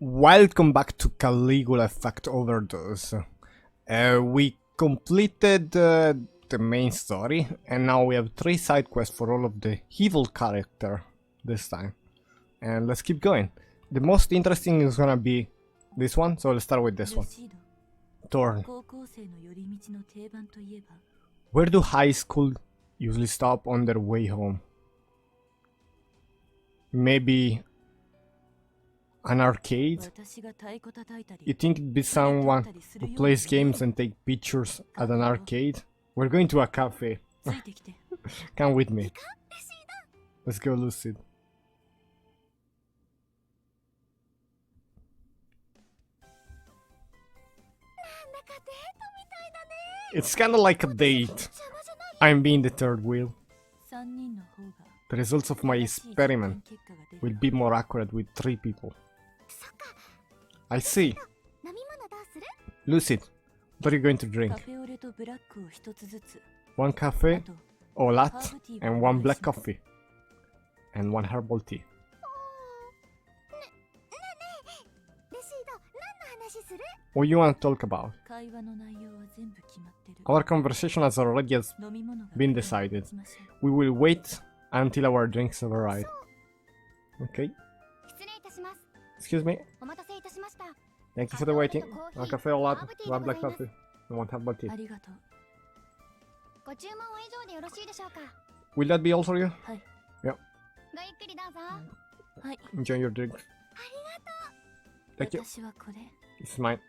Welcome back to Caligula Effect Overdose. We completed the main story, and now we have 3 side quests for all of the evil character this time. And let's keep going. The most interesting is gonna be this one, so let's start with this one. Torn. Where do high school usually stop on their way home? Maybe an arcade? You think it'd be someone who plays games and take pictures at an arcade? We're going to a cafe. Come with me. Let's go, Lucid. It's kinda like a date. I'm being the third wheel. The results of my experiment will be more accurate with 3 people. I see. Lucid, what are you going to drink? 1 cafe, or latte, and 1 black coffee, and 1 herbal tea. What do you want to talk about? Our conversation has already been decided. We will wait until our drinks have arrived. Okay. Excuse me. Thank you for the waiting. 1 cafe or latte, 1 black coffee, and 1 herbal tea. Will that be all for you? Yeah. Enjoy your drink. Thank you. It's mine.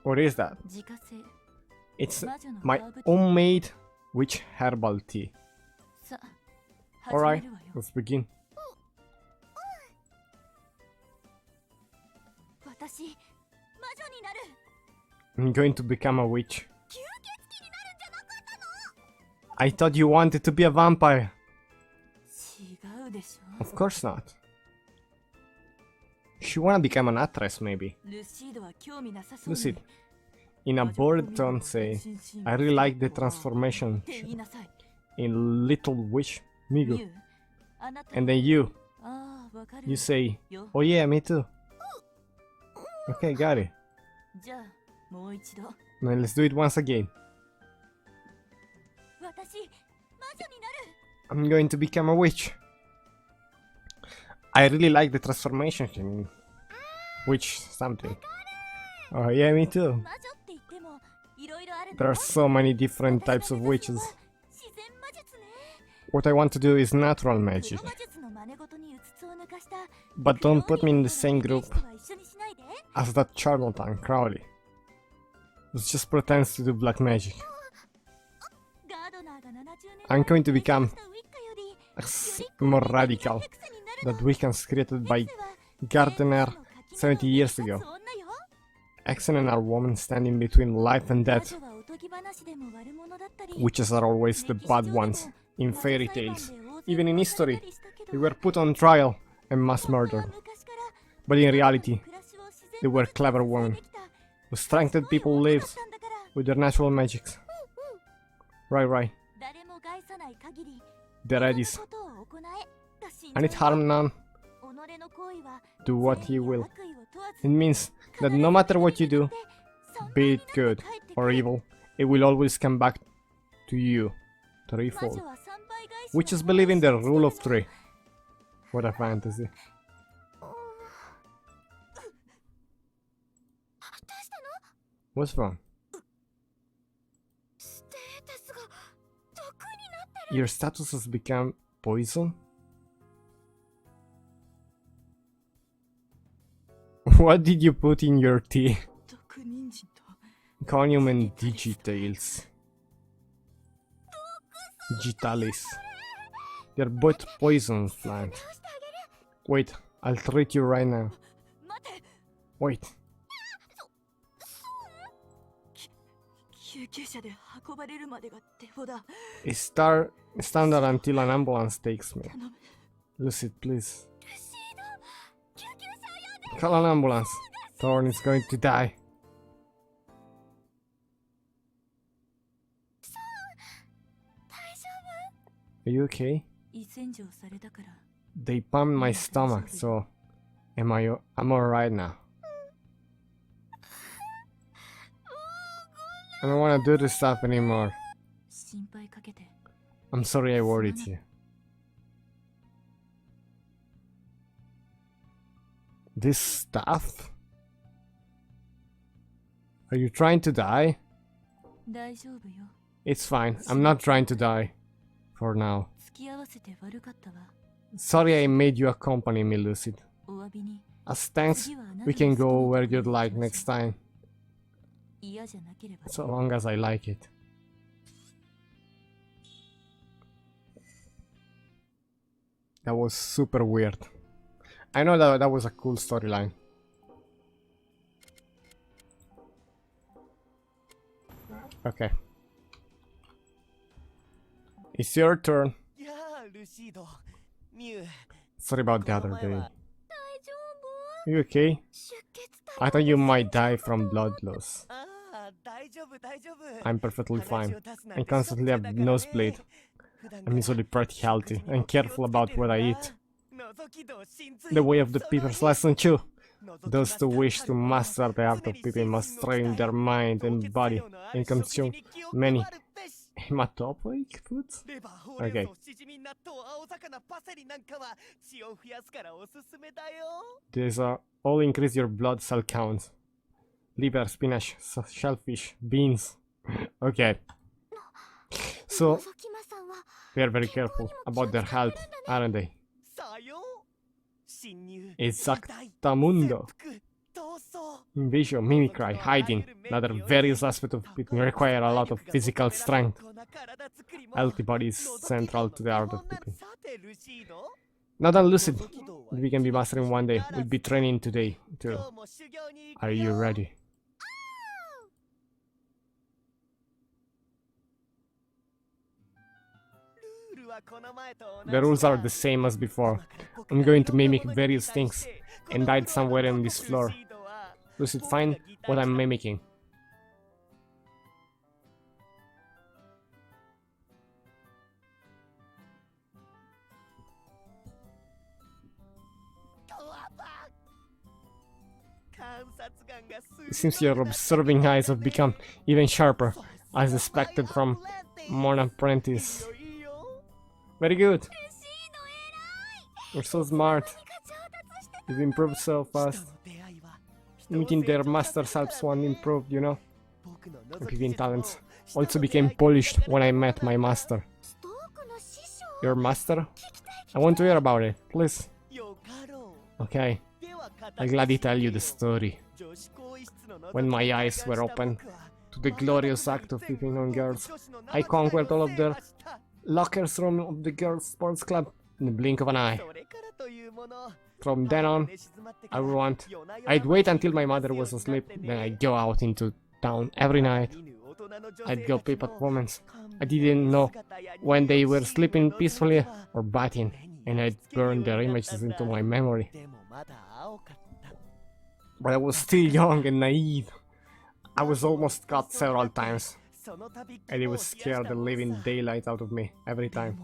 What is that? It's my homemade witch herbal tea. Alright, let's begin. I'm going to become a witch. I thought you wanted to be a vampire. Of course not. She wanna become an actress, maybe. Lucid. In a bored tone, say, I really like the transformation in Little Witch, Migu. And then you say, oh yeah, me too. Okay, got it. Now let's do it once again. I'm going to become a witch. I really like the transformation in witch something. Oh yeah, me too. There are so many different types of witches. What I want to do is natural magic. But don't put me in the same group as that charlatan Crowley, who just pretends to do black magic. I'm going to become more radical. That weekends created by Gardner 70 years ago. Excellent are women standing between life and death. Witches are always the bad ones in fairy tales. Even in history, they were put on trial and mass murdered. But in reality, they were clever women who strengthened people's lives with their natural magics. Right. The Redis. And it harm none. Do what you will. It means that no matter what you do, be it good or evil, it will always come back to you, threefold. Witches believe in the rule of 3. What a fantasy. What's wrong? Your status has become poison? What did you put in your tea? Conium and digitales. Digitalis. They're both poison plants. Wait, I'll treat you right now. Wait. Stand there until an ambulance takes me. Lucid, please. Call an ambulance. Thorn is going to die. Are you okay? They pumped my stomach, so I'm alright now. I don't want to do this stuff anymore. I'm sorry I worried you. This stuff? Are you trying to die? It's fine. I'm not trying to die. For now. Sorry I made you accompany me, Lucid. As thanks, we can go where you'd like next time. So long as I like it. That was super weird. I know that was a cool storyline. Okay. It's your turn. Sorry about the other day. You okay? I thought you might die from blood loss. I'm perfectly fine. I constantly have nosebleed. I'm usually pretty healthy and careful about what I eat. The way of the peepers lesson too. Those who wish to master the art of peeping must train their mind and body and consume many hematopoeic foods? Okay. These are all increase your blood cell count. Liver, spinach, shellfish, beans. Okay. So, they are very careful about their health, aren't they? Exactamundo. Invasion, mimicry, hiding, another various aspects of peeping require a lot of physical strength. Healthy body is central to the art of peeping. Now that Lucid, we can be mastering one day, we'll be training today too. Are you ready? The rules are the same as before. I'm going to mimic various things and hide somewhere on this floor. Lucid, find what I'm mimicking. It seems your observing eyes have become even sharper, as expected from Mon Apprentice. Very good. You're so smart. You've improved so fast. Meeting their masters helps one improve, you know. Peeping talents also became polished when I met my master. Your master? I want to hear about it, please. Okay. I'll gladly tell you the story. When my eyes were opened to the glorious act of peeping on girls, I conquered all of their lockers room of the girls' sports club in the blink of an eye. From then on, I'd wait until my mother was asleep, then I'd go out into town every night. I'd go peep at women. I didn't know when they were sleeping peacefully or batting, and I'd burn their images into my memory. But I was still young and naive. I was almost caught several times, and it would scare the living daylight out of me every time.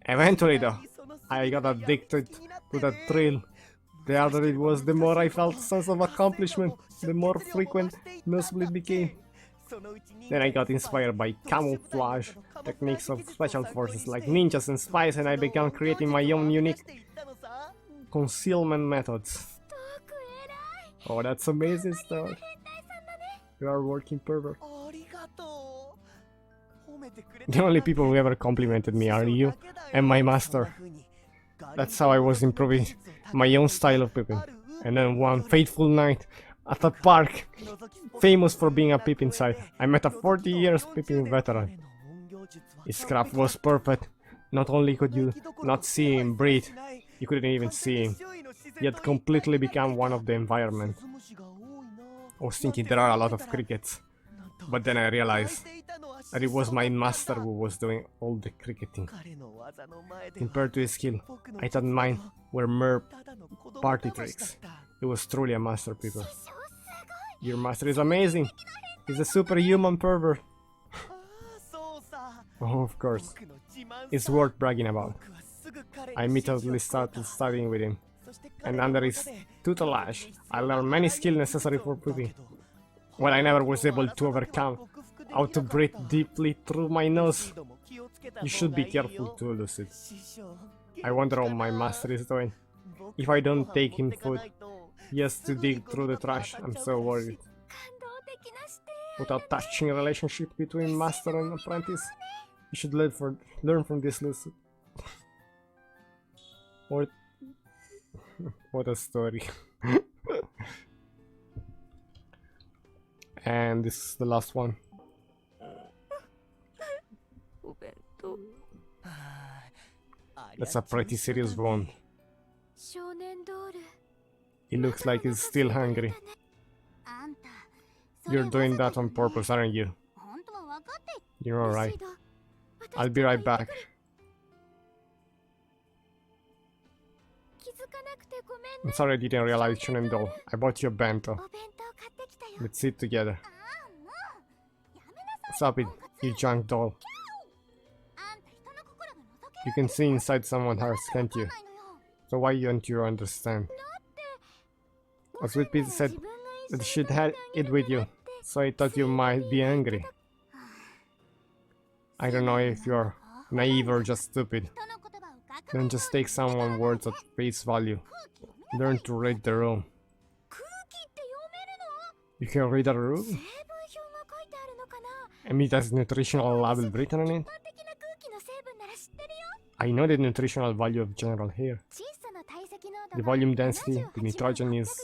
Eventually though, I got addicted to that thrill. The harder it was, the more I felt a sense of accomplishment, the more frequent nosebleed became. Then I got inspired by camouflage techniques of special forces like ninjas and spies, and I began creating my own unique concealment methods. Oh, that's amazing stuff. You are a working pervert. The only people who ever complimented me are you and my master. That's how I was improving my own style of peeping. And then one fateful night at a park, famous for being a peeping site, I met a 40 years peeping veteran. His craft was perfect. Not only could you not see him breathe, you couldn't even see him. He had completely become one of the environment. I was thinking there are a lot of crickets, but then I realized that it was my master who was doing all the cricketing. Compared to his skill, I thought mine were mere party tricks. He was truly a master, people. Your master is amazing. He's a superhuman pervert. Oh, of course. It's worth bragging about. I immediately started studying with him. And under his tutelage, I learned many skills necessary for breathing. Well, I never was able to overcome how to breathe deeply through my nose. You should be careful too, Lucid. I wonder how my master is doing. If I don't take him food, he has to dig through the trash. I'm so worried. Without touching a relationship between master and apprentice, you should learn from this, Lucid. What a story. And this is the last one. That's a pretty serious wound. He looks like he's still hungry. You're doing that on purpose, aren't you? You're alright. I'll be right back. I'm sorry I didn't realize, Shonen doll. I bought you a bento. Let's eat together. Stop it, you junk doll. You can see inside someone's heart, can't you? So why don't you understand? As Sweet Pea said that you should have it with you, so I thought you might be angry. I don't know if you're naive or just stupid. Don't just take someone's words at face value. Learn to read the room. You can read a room? I mean, that's nutritional label written on it? I know the nutritional value of general hair. The volume density, the nitrogen is...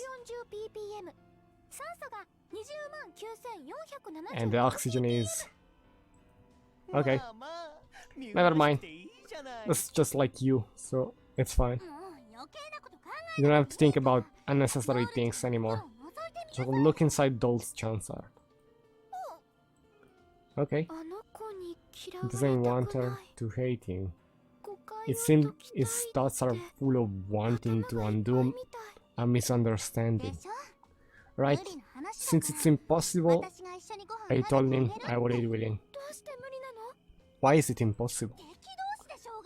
and the oxygen is... Okay. Never mind. That's just like you, so it's fine. You don't have to think about unnecessary things anymore. Just look inside Doll's Chansar. Okay. He doesn't want her to hate him. It seems his thoughts are full of wanting to undo a misunderstanding. Right? Since it's impossible, I told him I would eat with him. Why is it impossible?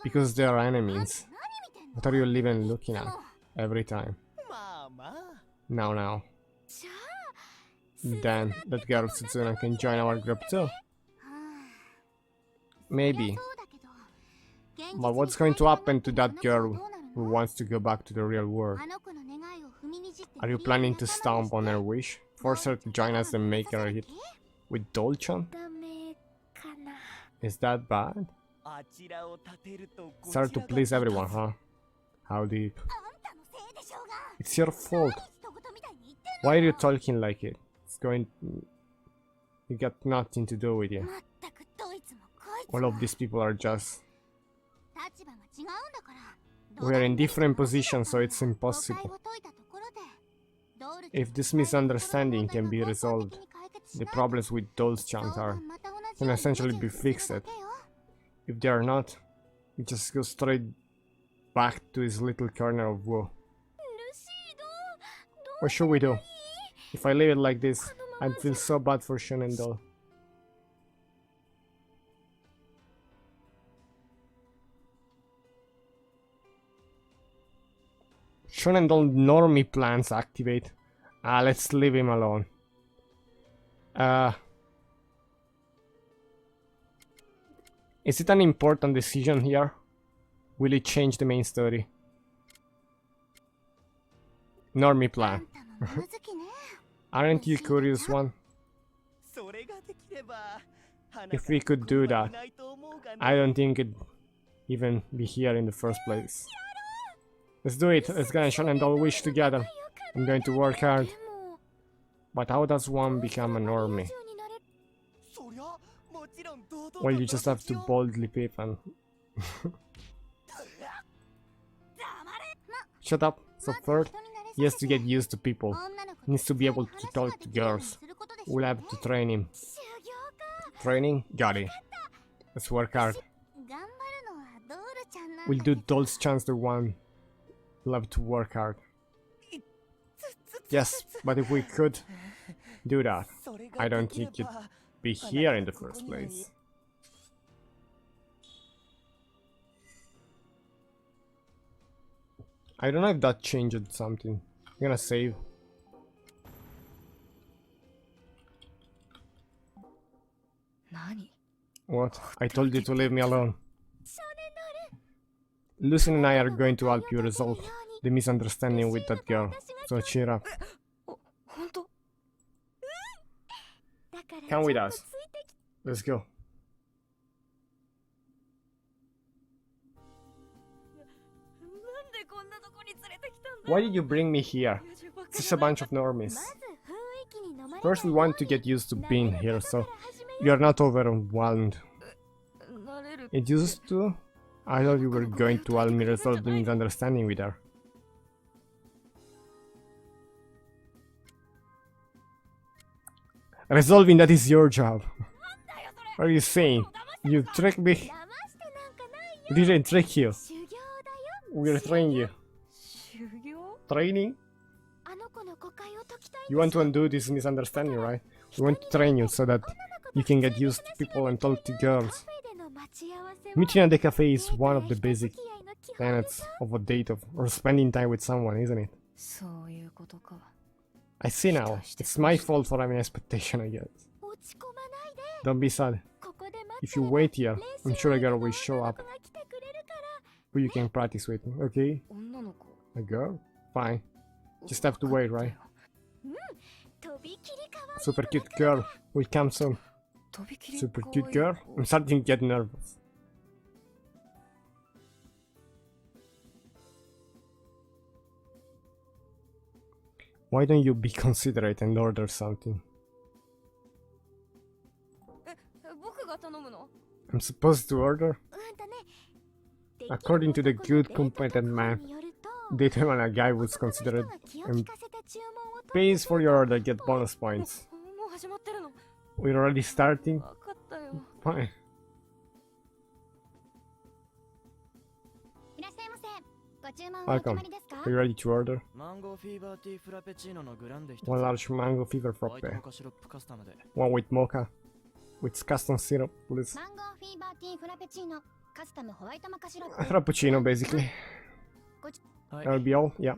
Because they are enemies. What are you even looking at? Every time. Now. Then, that girl Suzuna can join our group too. Maybe. But what's going to happen to that girl who wants to go back to the real world? Are you planning to stomp on her wish? Force her to join us and make her hit with Dolchan? Is that bad? It's hard to please everyone, huh? How deep? It's your fault. Why are you talking like it? It's going... You got nothing to do with you. All of these people are just... We are in different positions, so it's impossible. If this misunderstanding can be resolved, the problems with those Chansar can essentially be fixed. If they are not, he just goes straight back to his little corner of woe. What should we do? If I leave it like this, I'd feel so bad for Shonen doll. Shonen doll normie plans activate. Let's leave him alone. Is it an important decision here? Will it change the main story? Normie plan. Aren't you curious one? If we could do that, I don't think it'd even be here in the first place. Let's do it. Let's get Shonen doll wish together. I'm going to work hard. But how does one become a normie? Well, you just have to boldly peep and... Shut up. So first, he has to get used to people. He needs to be able to talk to girls. We'll have to train him. Training? Got it. Let's work hard. We'll do Doll's chance the one. We'll have to work hard. Yes, but if we could do that, I don't think you'd be here in the first place. I don't know if that changed something. I'm gonna save. What? I told you to leave me alone. Lucy and I are going to help you resolve the misunderstanding with that girl, so cheer up. Come with us. Let's go. Why did you bring me here? Just a bunch of normies. First we want to get used to being here, so you're not overwhelmed. It used to? I thought you were going to help me resolve the misunderstanding with her. Resolving that is your job. What are you saying? You tricked me? We didn't trick you. We're training you. Training? You want to undo this misunderstanding, right? We want to train you so that you can get used to people and talk to girls. Meeting at the cafe is one of the basic tenets of a date or spending time with someone, isn't it? I see now. It's my fault for having expectation, I guess. Don't be sad. If you wait here, I'm sure a girl will show up who you can practice with, okay? A girl? Fine. Just have to wait, right? Super cute girl will come soon. Super cute girl? I'm starting to get nervous. Why don't you be considerate and order something? I'm supposed to order? According to the good competent man, dating when a guy was considered and pays for your order get bonus points. We're already starting? Fine. Welcome. Are you ready to order? One large mango fever frappe. One with mocha. With custom syrup, please. Frappuccino, basically. That'll be all? Yeah.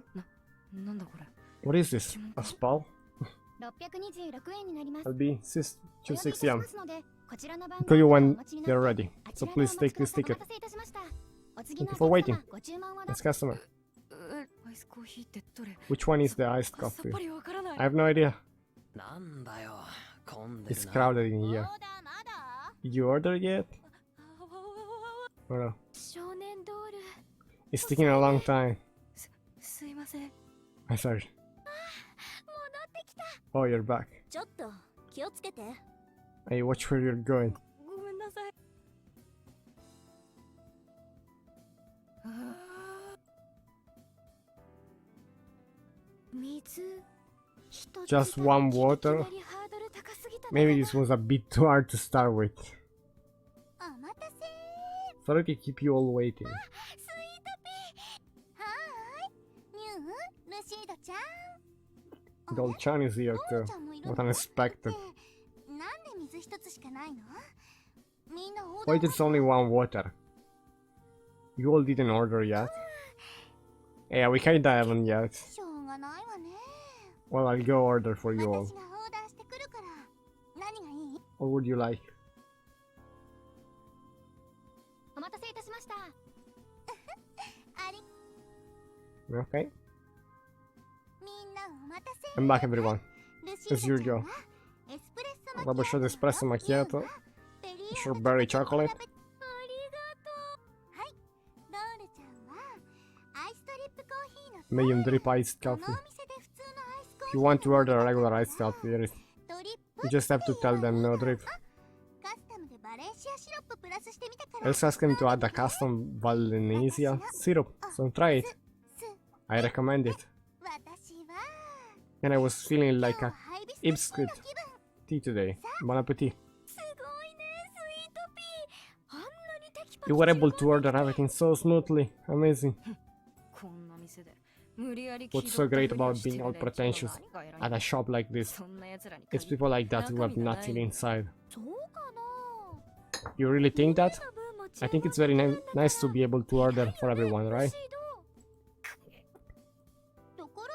What is this? A spell? I'll be 260 yen. I'll call you when they're ready. So please take this ticket. Thank you for waiting. Next customer. Which one is the iced coffee? I have no idea. It's crowded in here. Did you order yet? Or no? It's taking a long time. I'm sorry. Oh, you're back. Hey, watch where you're going. Just one water? Maybe this was a bit too hard to start with. Sorry to keep you all waiting. Dolchan is here too. What unexpected. Why there's only one water? You all didn't order yet? Yeah, we kinda haven't yet. Well, I'll go order for you all. What would you like? Okay. I'm back, everyone. As usual. Rubber shot espresso macchiato. Strawberry chocolate. Medium drip iced coffee. If you want to order a regular iced coffee, you just have to tell them no drip. Let's ask them to add a custom Valencia syrup, so try it. I recommend it. And I was feeling like a biscuit tea today. Bon appetit. You were able to order everything so smoothly. Amazing. What's so great about being all pretentious at a shop like this? It's people like that who have nothing inside. You really think that? I think it's very nice to be able to order for everyone, right? ところ